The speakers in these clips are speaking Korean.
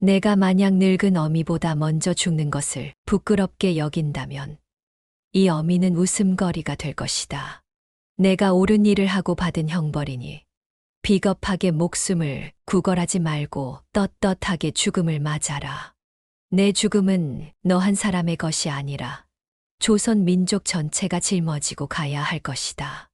내가 만약 늙은 어미보다 먼저 죽는 것을 부끄럽게 여긴다면 이 어미는 웃음거리가 될 것이다. 내가 옳은 일을 하고 받은 형벌이니 비겁하게 목숨을 구걸하지 말고 떳떳하게 죽음을 맞아라. 내 죽음은 너 한 사람의 것이 아니라 조선 민족 전체가 짊어지고 가야 할 것이다.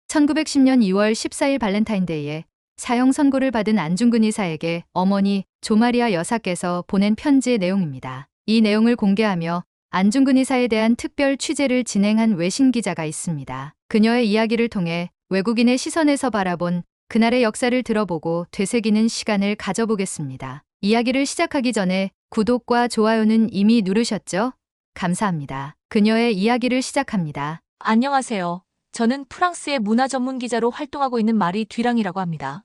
1910년 2월 14일 발렌타인데이에 사형 선고를 받은 안중근 의사에게 어머니 조마리아 여사께서 보낸 편지의 내용입니다. 이 내용을 공개하며 안중근 의사에 대한 특별 취재를 진행한 외신 기자가 있습니다. 그녀의 이야기를 통해 외국인의 시선에서 바라본 그날의 역사를 들어보고 되새기는 시간을 가져보겠습니다. 이야기를 시작하기 전에 구독과 좋아요는 이미 누르셨죠? 감사합니다. 그녀의 이야기를 시작합니다. 안녕하세요. 저는 프랑스의 문화 전문 기자로 활동하고 있는 마리 듀랑이라고 합니다.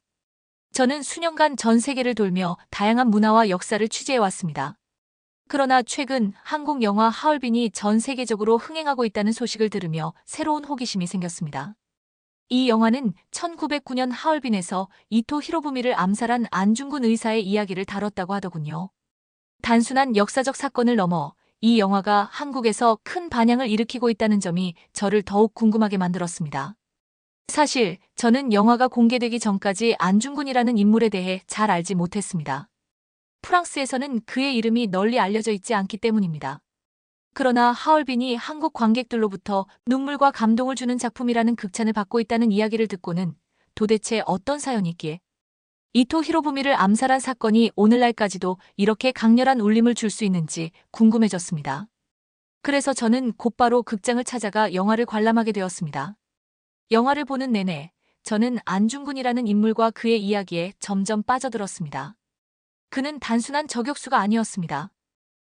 저는 수년간 전 세계를 돌며 다양한 문화와 역사를 취재해왔습니다. 그러나 최근 한국 영화 하얼빈이 전 세계적으로 흥행하고 있다는 소식을 들으며 새로운 호기심이 생겼습니다. 이 영화는 1909년 하얼빈에서 이토 히로부미를 암살한 안중근 의사의 이야기를 다뤘다고 하더군요. 단순한 역사적 사건을 넘어 이 영화가 한국에서 큰 반향을 일으키고 있다는 점이 저를 더욱 궁금하게 만들었습니다. 사실 저는 영화가 공개되기 전까지 안중근이라는 인물에 대해 잘 알지 못했습니다. 프랑스에서는 그의 이름이 널리 알려져 있지 않기 때문입니다. 그러나 하얼빈이 한국 관객들로부터 눈물과 감동을 주는 작품이라는 극찬을 받고 있다는 이야기를 듣고는 도대체 어떤 사연이 있기에 이토 히로부미를 암살한 사건이 오늘날까지도 이렇게 강렬한 울림을 줄 수 있는지 궁금해졌습니다. 그래서 저는 곧바로 극장을 찾아가 영화를 관람하게 되었습니다. 영화를 보는 내내 저는 안중근이라는 인물과 그의 이야기에 점점 빠져들었습니다. 그는 단순한 저격수가 아니었습니다.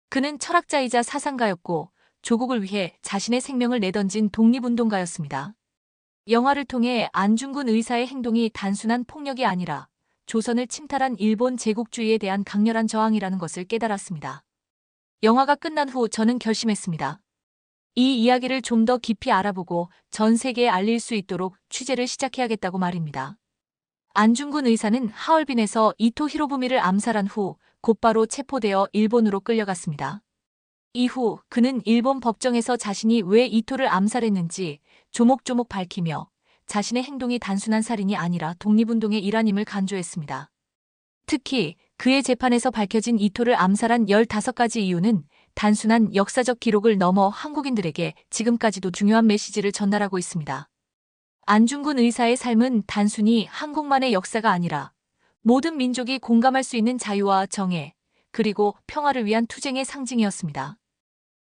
그는 철학자이자 사상가였고 조국을 위해 자신의 생명을 내던진 독립운동가였습니다. 영화를 통해 안중근 의사의 행동이 단순한 폭력이 아니라 조선을 침탈한 일본 제국주의에 대한 강렬한 저항이라는 것을 깨달았습니다. 영화가 끝난 후 저는 결심했습니다. 이 이야기를 좀 더 깊이 알아보고 전 세계에 알릴 수 있도록 취재를 시작해야겠다고 말입니다. 안중근 의사는 하얼빈에서 이토 히로부미를 암살한 후 곧바로 체포되어 일본으로 끌려갔습니다. 이후 그는 일본 법정에서 자신이 왜 이토를 암살했는지 조목조목 밝히며 자신의 행동이 단순한 살인이 아니라 독립운동의 일환임을 강조했습니다. 특히 그의 재판에서 밝혀진 이토를 암살한 15가지 이유는 단순한 역사적 기록을 넘어 한국인들에게 지금까지도 중요한 메시지를 전달하고 있습니다. 안중근 의사의 삶은 단순히 한국만의 역사가 아니라 모든 민족이 공감할 수 있는 자유와 정의, 그리고 평화를 위한 투쟁의 상징이었습니다.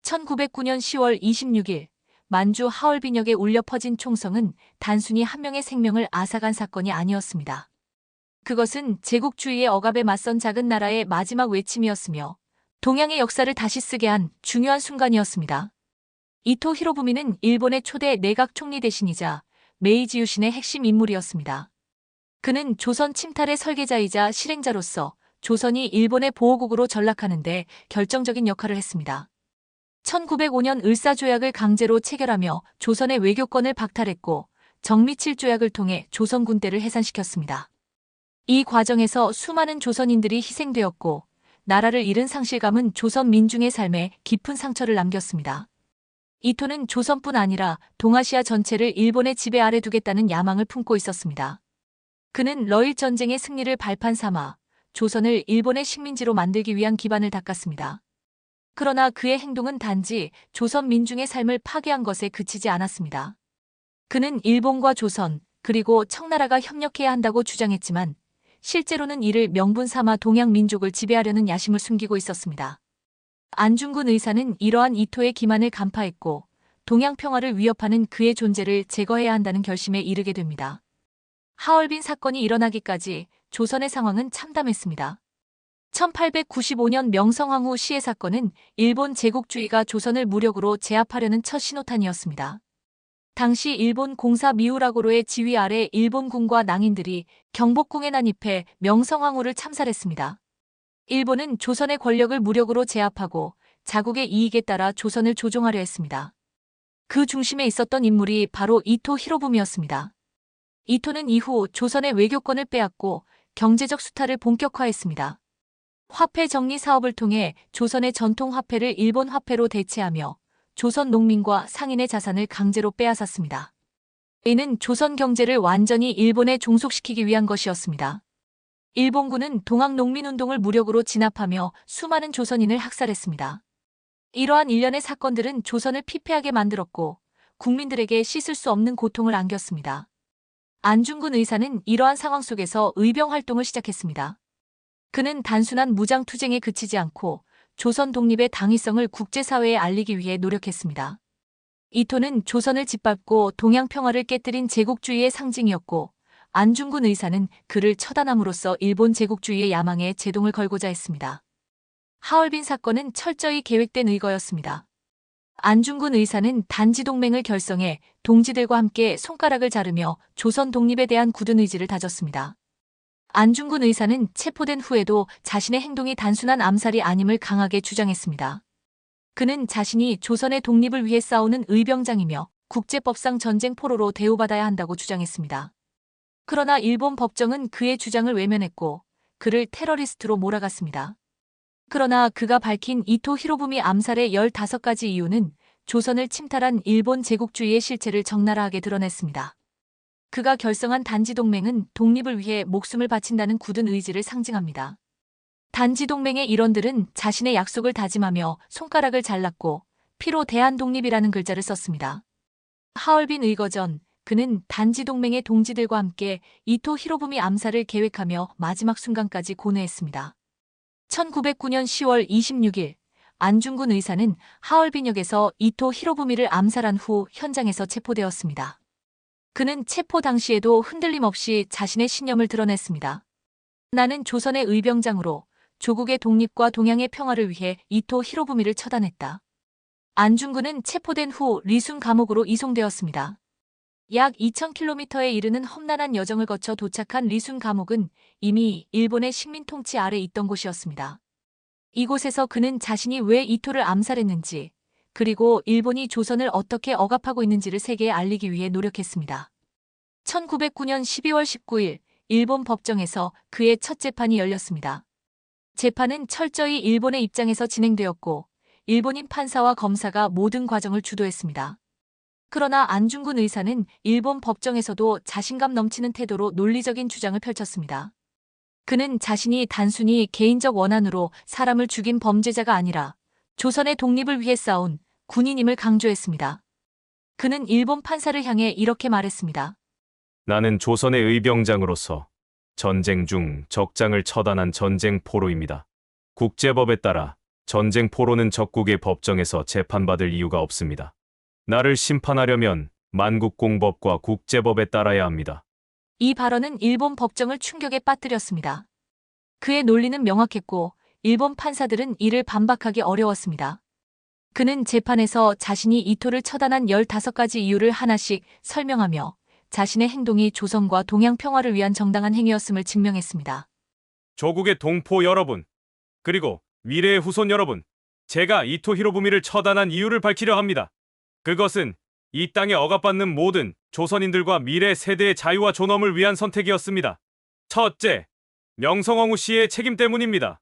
1909년 10월 26일 만주 하얼빈역에 울려 퍼진 총성은 단순히 한 명의 생명을 앗아간 사건이 아니었습니다. 그것은 제국주의의 억압에 맞선 작은 나라의 마지막 외침이었으며 동양의 역사를 다시 쓰게 한 중요한 순간이었습니다. 이토 히로부미는 일본의 초대 내각 총리 대신이자 메이지 유신의 핵심 인물이었습니다. 그는 조선 침탈의 설계자이자 실행자로서 조선이 일본의 보호국으로 전락하는 데 결정적인 역할을 했습니다. 1905년 을사조약을 강제로 체결하며 조선의 외교권을 박탈했고 정미칠 조약을 통해 조선 군대를 해산시켰습니다. 이 과정에서 수많은 조선인들이 희생되었고 나라를 잃은 상실감은 조선 민중의 삶에 깊은 상처를 남겼습니다. 이토는 조선뿐 아니라 동아시아 전체를 일본의 지배 아래 두겠다는 야망을 품고 있었습니다. 그는 러일 전쟁의 승리를 발판 삼아 조선을 일본의 식민지로 만들기 위한 기반을 닦았습니다. 그러나 그의 행동은 단지 조선 민중의 삶을 파괴한 것에 그치지 않았습니다. 그는 일본과 조선, 그리고 청나라가 협력해야 한다고 주장했지만 실제로는 이를 명분 삼아 동양 민족을 지배하려는 야심을 숨기고 있었습니다. 안중근 의사는 이러한 이토의 기만을 간파했고 동양 평화를 위협하는 그의 존재를 제거해야 한다는 결심에 이르게 됩니다. 하얼빈 사건이 일어나기까지 조선의 상황은 참담했습니다. 1895년 명성황후 시해 사건은 일본 제국주의가 조선을 무력으로 제압하려는 첫 신호탄이었습니다. 당시 일본 공사 미우라고로의 지휘 아래 일본군과 낭인들이 경복궁에 난입해 명성황후를 참살했습니다. 일본은 조선의 권력을 무력으로 제압하고 자국의 이익에 따라 조선을 조종하려 했습니다. 그 중심에 있었던 인물이 바로 이토 히로부미였습니다. 이토는 이후 조선의 외교권을 빼앗고 경제적 수탈을 본격화했습니다. 화폐 정리 사업을 통해 조선의 전통 화폐를 일본 화폐로 대체하며 조선 농민과 상인의 자산을 강제로 빼앗았습니다. 이는 조선 경제를 완전히 일본에 종속시키기 위한 것이었습니다. 일본군은 동학 농민운동을 무력으로 진압하며 수많은 조선인을 학살했습니다. 이러한 일련의 사건들은 조선을 피폐하게 만들었고 국민들에게 씻을 수 없는 고통을 안겼습니다. 안중근 의사는 이러한 상황 속에서 의병 활동을 시작했습니다. 그는 단순한 무장 투쟁에 그치지 않고 조선 독립의 당위성을 국제사회에 알리기 위해 노력했습니다. 이토는 조선을 짓밟고 동양 평화를 깨뜨린 제국주의의 상징이었고 안중근 의사는 그를 처단함으로써 일본 제국주의의 야망에 제동을 걸고자 했습니다. 하얼빈 사건은 철저히 계획된 의거였습니다. 안중근 의사는 단지동맹을 결성해 동지들과 함께 손가락을 자르며 조선 독립에 대한 굳은 의지를 다졌습니다. 안중근 의사는 체포된 후에도 자신의 행동이 단순한 암살이 아님을 강하게 주장했습니다. 그는 자신이 조선의 독립을 위해 싸우는 의병장이며 국제법상 전쟁 포로로 대우받아야 한다고 주장했습니다. 그러나 일본 법정은 그의 주장을 외면했고 그를 테러리스트로 몰아갔습니다. 그러나 그가 밝힌 이토 히로부미 암살의 15가지 이유는 조선을 침탈한 일본 제국주의의 실체를 적나라하게 드러냈습니다. 그가 결성한 단지동맹은 독립을 위해 목숨을 바친다는 굳은 의지를 상징합니다. 단지동맹의 일원들은 자신의 약속을 다짐하며 손가락을 잘랐고 피로 대한독립이라는 글자를 썼습니다. 하얼빈 의거 전 그는 단지동맹의 동지들과 함께 이토 히로부미 암살을 계획하며 마지막 순간까지 고뇌했습니다. 1909년 10월 26일 안중근 의사는 하얼빈역에서 이토 히로부미를 암살한 후 현장에서 체포되었습니다. 그는 체포 당시에도 흔들림 없이 자신의 신념을 드러냈습니다. 나는 조선의 의병장으로 조국의 독립과 동양의 평화를 위해 이토 히로부미를 처단했다. 안중근은 체포된 후 리순 감옥으로 이송되었습니다. 약 2000km에 이르는 험난한 여정을 거쳐 도착한 리순 감옥은 이미 일본의 식민 통치 아래 있던 곳이었습니다. 이곳에서 그는 자신이 왜 이토를 암살했는지, 그리고 일본이 조선을 어떻게 억압하고 있는지를 세계에 알리기 위해 노력했습니다. 1909년 12월 19일 일본 법정에서 그의 첫 재판이 열렸습니다. 재판은 철저히 일본의 입장에서 진행되었고 일본인 판사와 검사가 모든 과정을 주도했습니다. 그러나 안중근 의사는 일본 법정에서도 자신감 넘치는 태도로 논리적인 주장을 펼쳤습니다. 그는 자신이 단순히 개인적 원한으로 사람을 죽인 범죄자가 아니라 조선의 독립을 위해 싸운 군인임을 강조했습니다. 그는 일본 판사를 향해 이렇게 말했습니다. 나는 조선의 의병장으로서 전쟁 중 적장을 처단한 전쟁 포로입니다. 국제법에 따라 전쟁 포로는 적국의 법정에서 재판받을 이유가 없습니다. 나를 심판하려면 만국공법과 국제법에 따라야 합니다. 이 발언은 일본 법정을 충격에 빠뜨렸습니다. 그의 논리는 명확했고 일본 판사들은 이를 반박하기 어려웠습니다. 그는 재판에서 자신이 이토를 처단한 15가지 이유를 하나씩 설명하며 자신의 행동이 조선과 동양 평화를 위한 정당한 행위였음을 증명했습니다. 조국의 동포 여러분, 그리고 미래의 후손 여러분, 제가 이토 히로부미를 처단한 이유를 밝히려 합니다. 그것은 이 땅에 억압받는 모든 조선인들과 미래 세대의 자유와 존엄을 위한 선택이었습니다. 첫째, 명성황후 씨의 책임 때문입니다.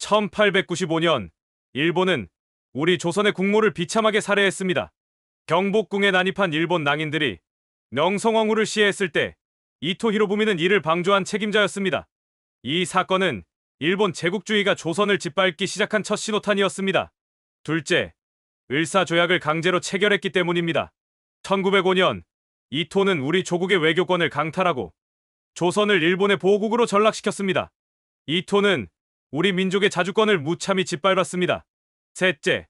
1895년 일본은 우리 조선의 국모를 비참하게 살해했습니다. 경복궁에 난입한 일본 낭인들이 명성황후를 시해했을 때 이토 히로부미는 이를 방조한 책임자였습니다. 이 사건은 일본 제국주의가 조선을 짓밟기 시작한 첫 신호탄이었습니다. 둘째, 을사조약을 강제로 체결했기 때문입니다. 1905년 이토는 우리 조국의 외교권을 강탈하고 조선을 일본의 보호국으로 전락시켰습니다. 이토는 우리 민족의 자주권을 무참히 짓밟았습니다. 셋째,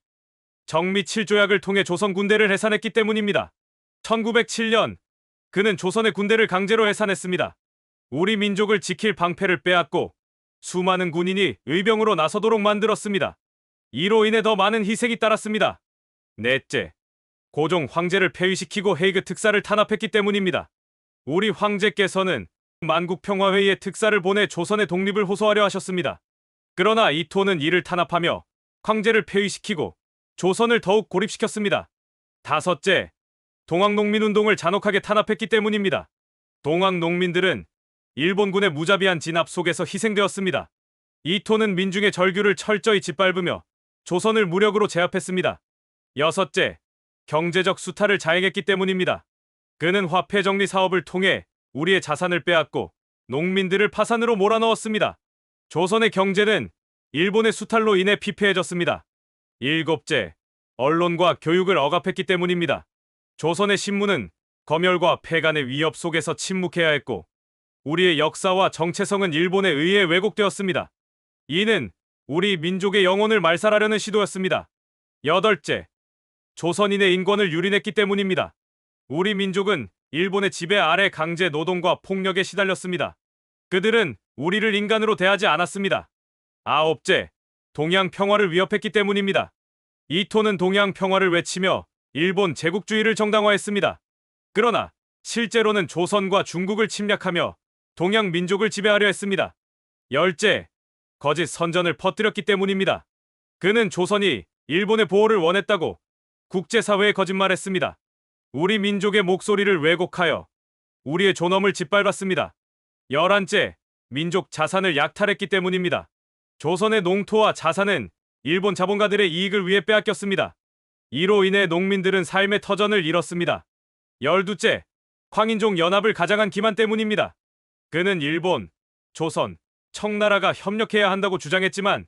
정미 7조약을 통해 조선 군대를 해산했기 때문입니다. 1907년 그는 조선의 군대를 강제로 해산했습니다. 우리 민족을 지킬 방패를 빼앗고 수많은 군인이 의병으로 나서도록 만들었습니다. 이로 인해 더 많은 희생이 따랐습니다. 넷째, 고종 황제를 폐위시키고 헤이그 특사를 탄압했기 때문입니다. 우리 황제께서는 만국평화회의에 특사를 보내 조선의 독립을 호소하려 하셨습니다. 그러나 이토는 이를 탄압하며 황제를 폐위시키고 조선을 더욱 고립시켰습니다. 다섯째, 동학농민운동을 잔혹하게 탄압했기 때문입니다. 동학농민들은 일본군의 무자비한 진압 속에서 희생되었습니다. 이토는 민중의 절규를 철저히 짓밟으며 조선을 무력으로 제압했습니다. 여섯째, 경제적 수탈을 자행했기 때문입니다. 그는 화폐 정리 사업을 통해 우리의 자산을 빼앗고 농민들을 파산으로 몰아넣었습니다. 조선의 경제는 일본의 수탈로 인해 피폐해졌습니다. 일곱째, 언론과 교육을 억압했기 때문입니다. 조선의 신문은 검열과 패간의 위협 속에서 침묵해야 했고 우리의 역사와 정체성은 일본에 의해 왜곡되었습니다. 이는 우리 민족의 영혼을 말살하려는 시도였습니다. 여덟째, 조선인의 인권을 유린했기 때문입니다. 우리 민족은 일본의 지배 아래 강제 노동과 폭력에 시달렸습니다. 그들은 우리를 인간으로 대하지 않았습니다. 아홉째, 동양 평화를 위협했기 때문입니다. 이토는 동양 평화를 외치며 일본 제국주의를 정당화했습니다. 그러나 실제로는 조선과 중국을 침략하며 동양 민족을 지배하려 했습니다. 열째, 거짓 선전을 퍼뜨렸기 때문입니다. 그는 조선이 일본의 보호를 원했다고 국제사회에 거짓말했습니다. 우리 민족의 목소리를 왜곡하여 우리의 존엄을 짓밟았습니다. 열한째, 민족 자산을 약탈했기 때문입니다. 조선의 농토와 자산은 일본 자본가들의 이익을 위해 빼앗겼습니다. 이로 인해 농민들은 삶의 터전을 잃었습니다. 열두째, 황인종 연합을 가장한 기만 때문입니다. 그는 일본, 조선, 청나라가 협력해야 한다고 주장했지만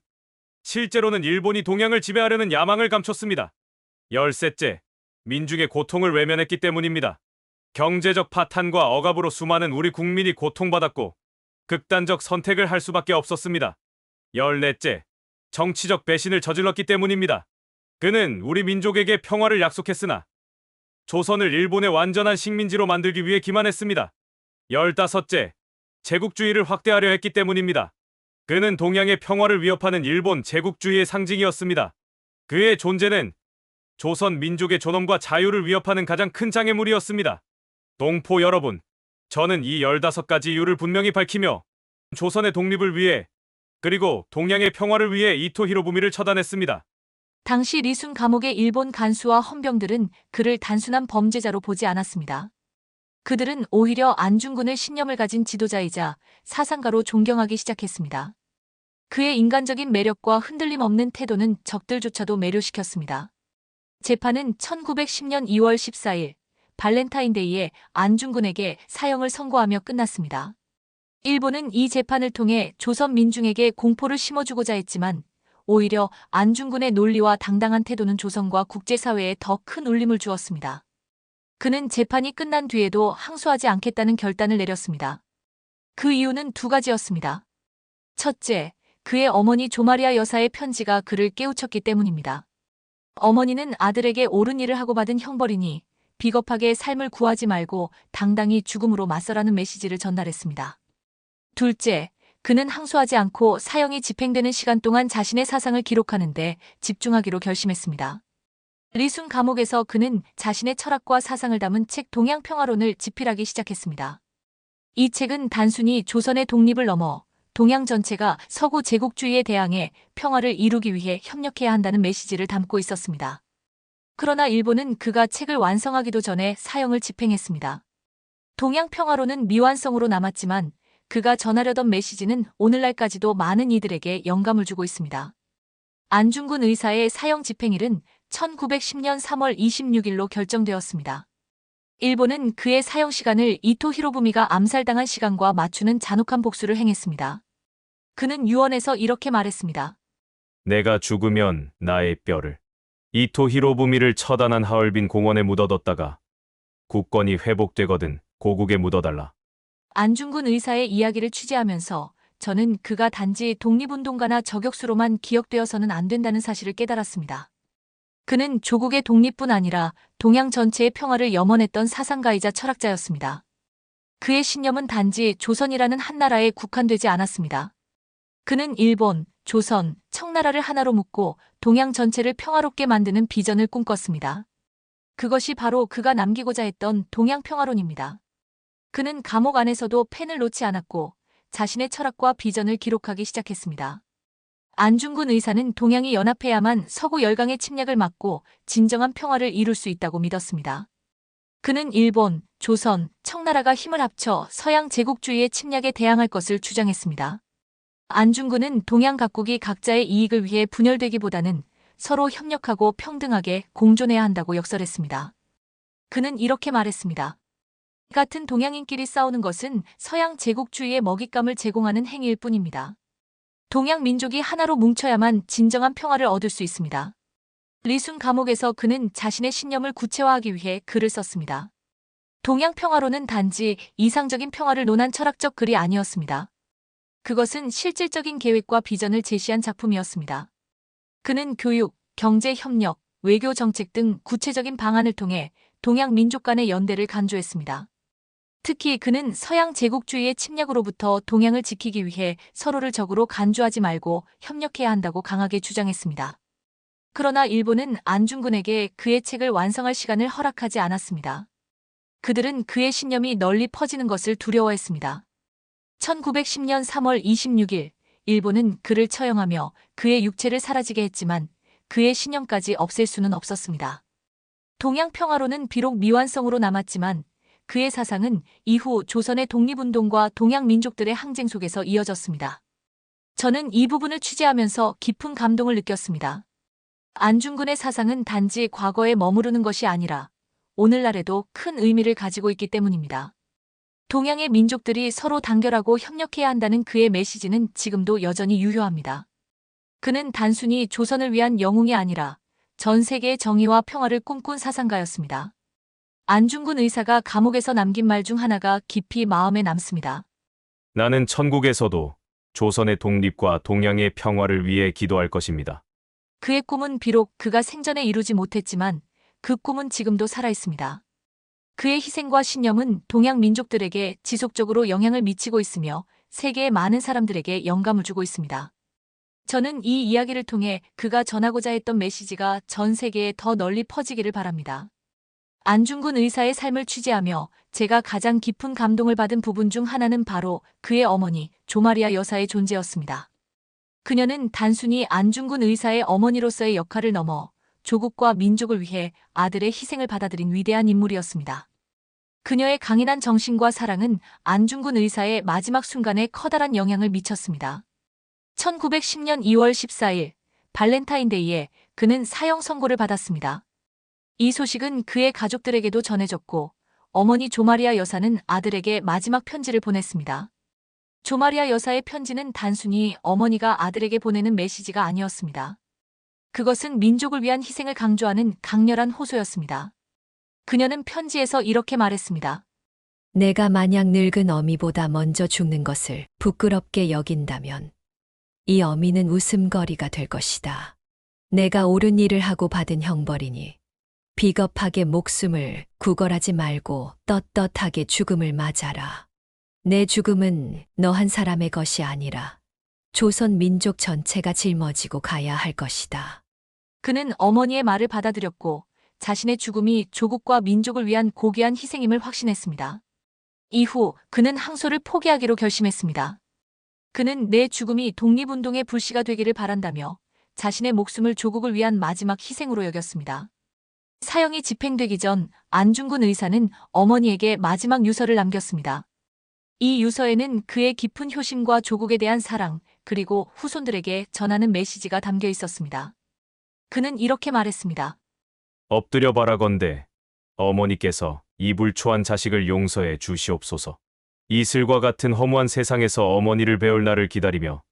실제로는 일본이 동양을 지배하려는 야망을 감췄습니다. 열셋째, 민중의 고통을 외면했기 때문입니다. 경제적 파탄과 억압으로 수많은 우리 국민이 고통받았고 극단적 선택을 할 수밖에 없었습니다. 열넷째, 정치적 배신을 저질렀기 때문입니다. 그는 우리 민족에게 평화를 약속했으나 조선을 일본의 완전한 식민지로 만들기 위해 기만했습니다. 열다섯째, 제국주의를 확대하려 했기 때문입니다. 그는 동양의 평화를 위협하는 일본 제국주의의 상징이었습니다. 그의 존재는 조선 민족의 존엄과 자유를 위협하는 가장 큰 장애물이었습니다. 동포 여러분, 저는 이 15가지 이유를 분명히 밝히며 조선의 독립을 위해 그리고 동양의 평화를 위해 이토 히로부미를 처단했습니다. 당시 리순 감옥의 일본 간수와 헌병들은 그를 단순한 범죄자로 보지 않았습니다. 그들은 오히려 안중근을 신념을 가진 지도자이자 사상가로 존경하기 시작했습니다. 그의 인간적인 매력과 흔들림 없는 태도는 적들조차도 매료시켰습니다. 재판은 1910년 2월 14일 발렌타인데이에 안중근에게 사형을 선고하며 끝났습니다. 일본은 이 재판을 통해 조선 민중에게 공포를 심어주고자 했지만 오히려 안중근의 논리와 당당한 태도는 조선과 국제사회에 더 큰 울림을 주었습니다. 그는 재판이 끝난 뒤에도 항소하지 않겠다는 결단을 내렸습니다. 그 이유는 두 가지였습니다. 첫째, 그의 어머니 조마리아 여사의 편지가 그를 깨우쳤기 때문입니다. 어머니는 아들에게 옳은 일을 하고 받은 형벌이니 비겁하게 삶을 구하지 말고 당당히 죽음으로 맞서라는 메시지를 전달했습니다. 둘째, 그는 항소하지 않고 사형이 집행되는 시간 동안 자신의 사상을 기록하는 데 집중하기로 결심했습니다. 리순 감옥에서 그는 자신의 철학과 사상을 담은 책 동양평화론을 집필하기 시작했습니다. 이 책은 단순히 조선의 독립을 넘어 동양 전체가 서구 제국주의에 대항해 평화를 이루기 위해 협력해야 한다는 메시지를 담고 있었습니다. 그러나 일본은 그가 책을 완성하기도 전에 사형을 집행했습니다. 동양평화론은 미완성으로 남았지만 그가 전하려던 메시지는 오늘날까지도 많은 이들에게 영감을 주고 있습니다. 안중근 의사의 사형 집행일은 1910년 3월 26일로 결정되었습니다. 일본은 그의 사형 시간을 이토 히로부미가 암살당한 시간과 맞추는 잔혹한 복수를 행했습니다. 그는 유언에서 이렇게 말했습니다. 내가 죽으면 나의 뼈를 이토 히로부미를 처단한 하얼빈 공원에 묻어뒀다가 국권이 회복되거든 고국에 묻어달라. 안중근 의사의 이야기를 취재하면서 저는 그가 단지 독립운동가나 저격수로만 기억되어서는 안 된다는 사실을 깨달았습니다. 그는 조국의 독립뿐 아니라 동양 전체의 평화를 염원했던 사상가이자 철학자였습니다. 그의 신념은 단지 조선이라는 한 나라에 국한되지 않았습니다. 그는 일본, 조선, 청나라를 하나로 묶고 동양 전체를 평화롭게 만드는 비전을 꿈꿨습니다. 그것이 바로 그가 남기고자 했던 동양평화론입니다. 그는 감옥 안에서도 펜을 놓지 않았고 자신의 철학과 비전을 기록하기 시작했습니다. 안중근 의사는 동양이 연합해야만 서구 열강의 침략을 막고 진정한 평화를 이룰 수 있다고 믿었습니다. 그는 일본, 조선, 청나라가 힘을 합쳐 서양 제국주의의 침략에 대항할 것을 주장했습니다. 안중근은 동양 각국이 각자의 이익을 위해 분열되기보다는 서로 협력하고 평등하게 공존해야 한다고 역설했습니다. 그는 이렇게 말했습니다. 같은 동양인끼리 싸우는 것은 서양 제국주의의 먹잇감을 제공하는 행위일 뿐입니다. 동양 민족이 하나로 뭉쳐야만 진정한 평화를 얻을 수 있습니다. 리순 감옥에서 그는 자신의 신념을 구체화하기 위해 글을 썼습니다. 동양 평화론은 단지 이상적인 평화를 논한 철학적 글이 아니었습니다. 그것은 실질적인 계획과 비전을 제시한 작품이었습니다. 그는 교육, 경제 협력, 외교 정책 등 구체적인 방안을 통해 동양 민족 간의 연대를 강조했습니다. 특히 그는 서양 제국주의의 침략으로부터 동양을 지키기 위해 서로를 적으로 간주하지 말고 협력해야 한다고 강하게 주장했습니다. 그러나 일본은 안중근에게 그의 책을 완성할 시간을 허락하지 않았습니다. 그들은 그의 신념이 널리 퍼지는 것을 두려워했습니다. 1910년 3월 26일, 일본은 그를 처형하며 그의 육체를 사라지게 했지만 그의 신념까지 없앨 수는 없었습니다. 동양 평화론은 비록 미완성으로 남았지만 그의 사상은 이후 조선의 독립운동과 동양 민족들의 항쟁 속에서 이어졌습니다. 저는 이 부분을 취재하면서 깊은 감동을 느꼈습니다. 안중근의 사상은 단지 과거에 머무르는 것이 아니라 오늘날에도 큰 의미를 가지고 있기 때문입니다. 동양의 민족들이 서로 단결하고 협력해야 한다는 그의 메시지는 지금도 여전히 유효합니다. 그는 단순히 조선을 위한 영웅이 아니라 전 세계의 정의와 평화를 꿈꾼 사상가였습니다. 안중근 의사가 감옥에서 남긴 말 중 하나가 깊이 마음에 남습니다. 나는 천국에서도 조선의 독립과 동양의 평화를 위해 기도할 것입니다. 그의 꿈은 비록 그가 생전에 이루지 못했지만 그 꿈은 지금도 살아있습니다. 그의 희생과 신념은 동양 민족들에게 지속적으로 영향을 미치고 있으며 세계의 많은 사람들에게 영감을 주고 있습니다. 저는 이 이야기를 통해 그가 전하고자 했던 메시지가 전 세계에 더 널리 퍼지기를 바랍니다. 안중근 의사의 삶을 취재하며 제가 가장 깊은 감동을 받은 부분 중 하나는 바로 그의 어머니 조마리아 여사의 존재였습니다. 그녀는 단순히 안중근 의사의 어머니로서의 역할을 넘어 조국과 민족을 위해 아들의 희생을 받아들인 위대한 인물이었습니다. 그녀의 강인한 정신과 사랑은 안중근 의사의 마지막 순간에 커다란 영향을 미쳤습니다. 1910년 2월 14일 발렌타인데이에 그는 사형 선고를 받았습니다. 이 소식은 그의 가족들에게도 전해졌고 어머니 조마리아 여사는 아들에게 마지막 편지를 보냈습니다. 조마리아 여사의 편지는 단순히 어머니가 아들에게 보내는 메시지가 아니었습니다. 그것은 민족을 위한 희생을 강조하는 강렬한 호소였습니다. 그녀는 편지에서 이렇게 말했습니다. 내가 만약 늙은 어미보다 먼저 죽는 것을 부끄럽게 여긴다면 이 어미는 웃음거리가 될 것이다. 내가 옳은 일을 하고 받은 형벌이니 비겁하게 목숨을 구걸하지 말고 떳떳하게 죽음을 맞아라. 내 죽음은 너 한 사람의 것이 아니라 조선 민족 전체가 짊어지고 가야 할 것이다. 그는 어머니의 말을 받아들였고 자신의 죽음이 조국과 민족을 위한 고귀한 희생임을 확신했습니다. 이후 그는 항소를 포기하기로 결심했습니다. 그는 내 죽음이 독립운동의 불씨가 되기를 바란다며 자신의 목숨을 조국을 위한 마지막 희생으로 여겼습니다. 사형이 집행되기 전 안중근 의사는 어머니에게 마지막 유서를 남겼습니다. 이 유서에는 그의 깊은 효심과 조국에 대한 사랑, 그리고 후손들에게 전하는 메시지가 담겨 있었습니다. 그는 이렇게 말했습니다. 엎드려 바라건대 어머니께서 이 불초한 자식을 용서해 주시옵소서. 이슬과 같은 허무한 세상에서 어머니를 배울 날을 기다리며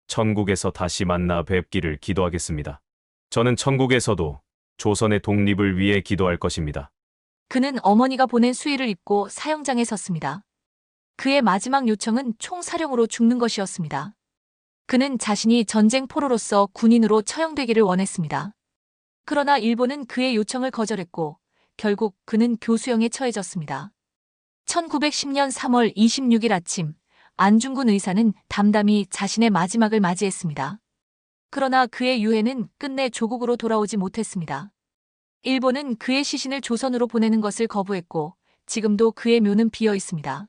천국에서 다시 만나 뵙기를 기도하겠습니다. 저는 천국에서도 조선의 독립을 위해 기도할 것입니다. 그는 어머니가 보낸 수의를 입고 사형장에 섰습니다. 그의 마지막 요청은 총사령으로 죽는 것이었습니다. 그는 자신이 전쟁 포로로서 군인으로 처형되기를 원했습니다. 그러나 일본은 그의 요청을 거절했고 결국 그는 교수형에 처해졌습니다. 1910년 3월 26일 아침 안중근 의사는 담담히 자신의 마지막을 맞이했습니다. 그러나 그의 유해는 끝내 조국으로 돌아오지 못했습니다. 일본은 그의 시신을 조선으로 보내는 것을 거부했고 지금도 그의 묘는 비어 있습니다.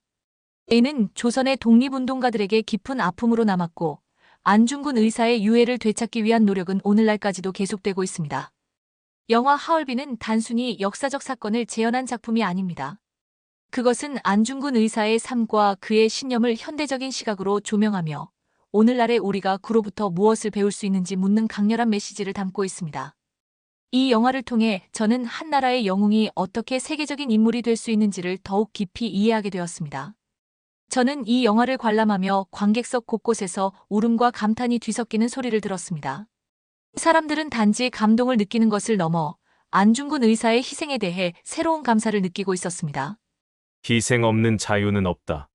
이는 조선의 독립운동가들에게 깊은 아픔으로 남았고 안중근 의사의 유해를 되찾기 위한 노력은 오늘날까지도 계속되고 있습니다. 영화 하얼빈은 단순히 역사적 사건을 재현한 작품이 아닙니다. 그것은 안중근 의사의 삶과 그의 신념을 현대적인 시각으로 조명하며 오늘날의 우리가 그로부터 무엇을 배울 수 있는지 묻는 강렬한 메시지를 담고 있습니다. 이 영화를 통해 저는 한 나라의 영웅이 어떻게 세계적인 인물이 될 수 있는지를 더욱 깊이 이해하게 되었습니다. 저는 이 영화를 관람하며 관객석 곳곳에서 울음과 감탄이 뒤섞이는 소리를 들었습니다. 사람들은 단지 감동을 느끼는 것을 넘어 안중근 의사의 희생에 대해 새로운 감사를 느끼고 있었습니다. 희생 없는 자유는 없다.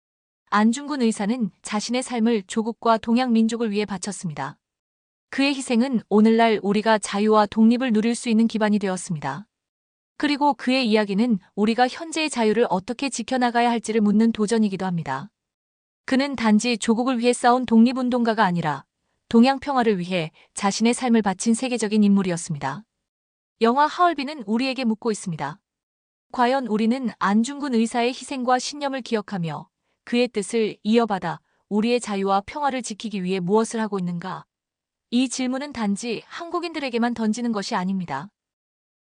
안중근 의사는 자신의 삶을 조국과 동양 민족을 위해 바쳤습니다. 그의 희생은 오늘날 우리가 자유와 독립을 누릴 수 있는 기반이 되었습니다. 그리고 그의 이야기는 우리가 현재의 자유를 어떻게 지켜나가야 할지를 묻는 도전이기도 합니다. 그는 단지 조국을 위해 싸운 독립운동가가 아니라 동양 평화를 위해 자신의 삶을 바친 세계적인 인물이었습니다. 영화 하얼빈은 우리에게 묻고 있습니다. 과연 우리는 안중근 의사의 희생과 신념을 기억하며 그의 뜻을 이어받아 우리의 자유와 평화를 지키기 위해 무엇을 하고 있는가? 이 질문은 단지 한국인들에게만 던지는 것이 아닙니다.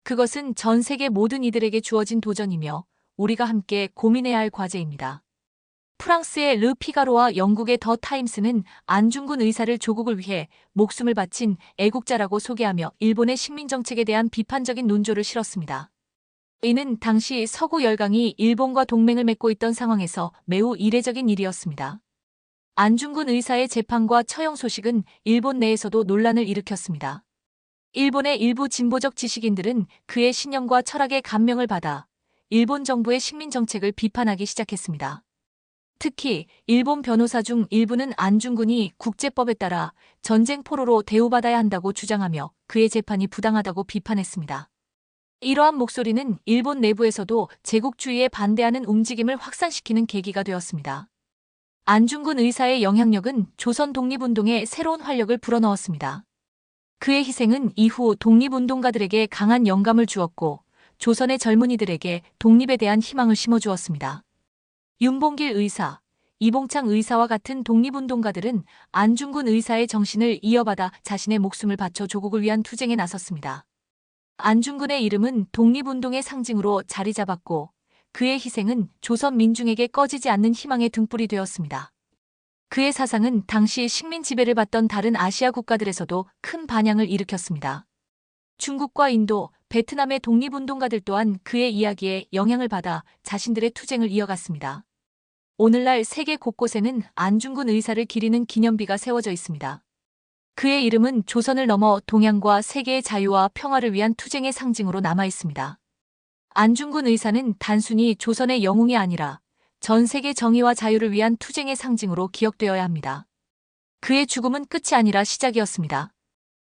그것은 전 세계 모든 이들에게 주어진 도전이며 우리가 함께 고민해야 할 과제입니다. 프랑스의 르 피가로와 영국의 더 타임스는 안중근 의사를 조국을 위해 목숨을 바친 애국자라고 소개하며 일본의 식민정책에 대한 비판적인 논조를 실었습니다. 이는 당시 서구 열강이 일본과 동맹을 맺고 있던 상황에서 매우 이례적인 일이었습니다. 안중근 의사의 재판과 처형 소식은 일본 내에서도 논란을 일으켰습니다. 일본의 일부 진보적 지식인들은 그의 신념과 철학에 감명을 받아 일본 정부의 식민정책을 비판하기 시작했습니다. 특히 일본 변호사 중 일부는 안중근이 국제법에 따라 전쟁 포로로 대우받아야 한다고 주장하며 그의 재판이 부당하다고 비판했습니다. 이러한 목소리는 일본 내부에서도 제국주의에 반대하는 움직임을 확산시키는 계기가 되었습니다. 안중근 의사의 영향력은 조선 독립운동에 새로운 활력을 불어넣었습니다. 그의 희생은 이후 독립운동가들에게 강한 영감을 주었고 조선의 젊은이들에게 독립에 대한 희망을 심어주었습니다. 윤봉길 의사, 이봉창 의사와 같은 독립운동가들은 안중근 의사의 정신을 이어받아 자신의 목숨을 바쳐 조국을 위한 투쟁에 나섰습니다. 안중근의 이름은 독립운동의 상징으로 자리 잡았고 그의 희생은 조선 민중에게 꺼지지 않는 희망의 등불이 되었습니다. 그의 사상은 당시 식민 지배를 받던 다른 아시아 국가들에서도 큰 반향을 일으켰습니다. 중국과 인도, 베트남의 독립운동가들 또한 그의 이야기에 영향을 받아 자신들의 투쟁을 이어갔습니다. 오늘날 세계 곳곳에는 안중근 의사를 기리는 기념비가 세워져 있습니다. 그의 이름은 조선을 넘어 동양과 세계의 자유와 평화를 위한 투쟁의 상징으로 남아 있습니다. 안중근 의사는 단순히 조선의 영웅이 아니라 전 세계 정의와 자유를 위한 투쟁의 상징으로 기억되어야 합니다. 그의 죽음은 끝이 아니라 시작이었습니다.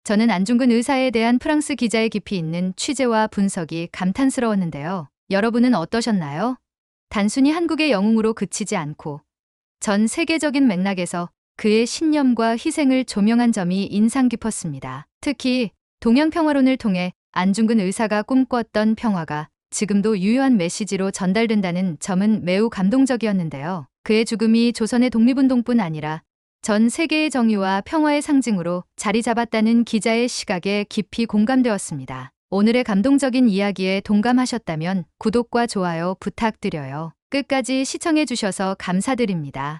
저는 안중근 의사에 대한 프랑스 기자의 깊이 있는 취재와 분석이 감탄스러웠는데요. 여러분은 어떠셨나요? 단순히 한국의 영웅으로 그치지 않고 전 세계적인 맥락에서 그의 신념과 희생을 조명한 점이 인상 깊었습니다. 특히 동양 평화론을 통해 안중근 의사가 꿈꿨던 평화가 지금도 유효한 메시지로 전달된다는 점은 매우 감동적이었는데요. 그의 죽음이 조선의 독립운동뿐 아니라 전 세계의 정의와 평화의 상징으로 자리 잡았다는 기자의 시각에 깊이 공감되었습니다. 오늘의 감동적인 이야기에 동감하셨다면 구독과 좋아요 부탁드려요. 끝까지 시청해 주셔서 감사드립니다.